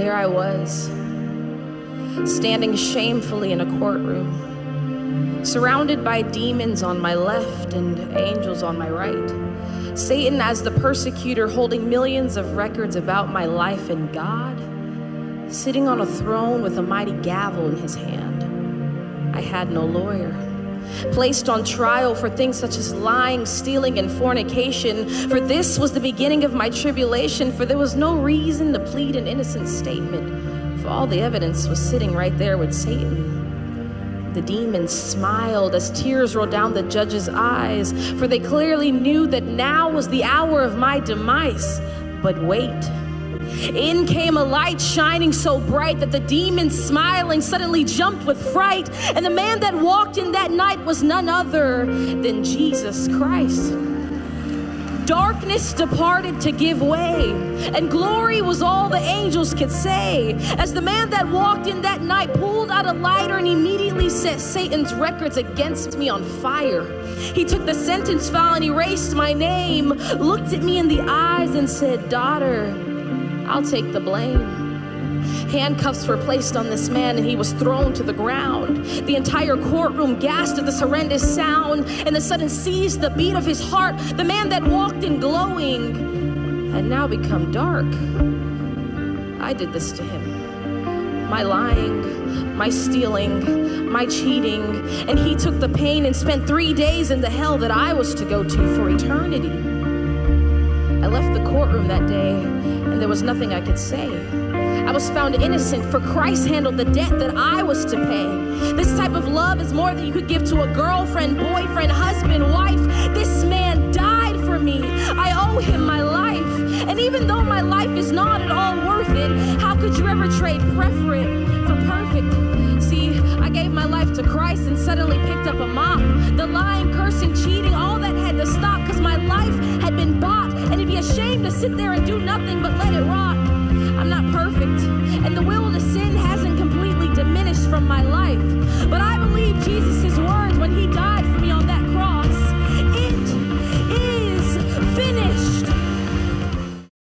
There I was, standing shamefully in a courtroom, surrounded by demons on my left and angels on my right. Satan as the persecutor, holding millions of records about my life, and God sitting on a throne with a mighty gavel in his hand. I had no lawyer. Placed on trial for things such as lying, stealing, and fornication. For this was the beginning of my tribulation, for there was no reason to plead an innocent statement, for all the evidence was sitting right there with Satan. The demons smiled as tears rolled down the judge's eyes, for they clearly knew that now was the hour of my demise. But wait. In came a light shining so bright that the demons smiling suddenly jumped with fright. And the man that walked in that night was none other than Jesus Christ. Darkness departed to give way, and glory was all the angels could say. As the man that walked in that night pulled out a lighter and immediately set Satan's records against me on fire. He took the sentence file and erased my name, looked at me in the eyes and said, "Daughter, I'll take the blame." Handcuffs were placed on this man and he was thrown to the ground. The entire courtroom gasped at this horrendous sound, and the sudden seized the beat of his heart. The man that walked in glowing had now become dark. I did this to him. My lying, my stealing, my cheating, and he took the pain and spent 3 days in the hell that I was to go to for eternity. I left the courtroom that day, and there was nothing I could say. I was found innocent, for Christ handled the debt that I was to pay. This type of love is more than you could give to a girlfriend, boyfriend, husband, wife. This man died for me. I owe him my life. And even though my life is not at all worth it, how could you ever trade preferent for perfect? See, I gave my life to Christ and suddenly picked up a mop. The lying, cursing, cheating, all that had to stop, because my life had been bought. And it'd be a shame to sit there and do nothing but let it rot. I'm not perfect, and the will to sin hasn't completely diminished from my life. But I believe Jesus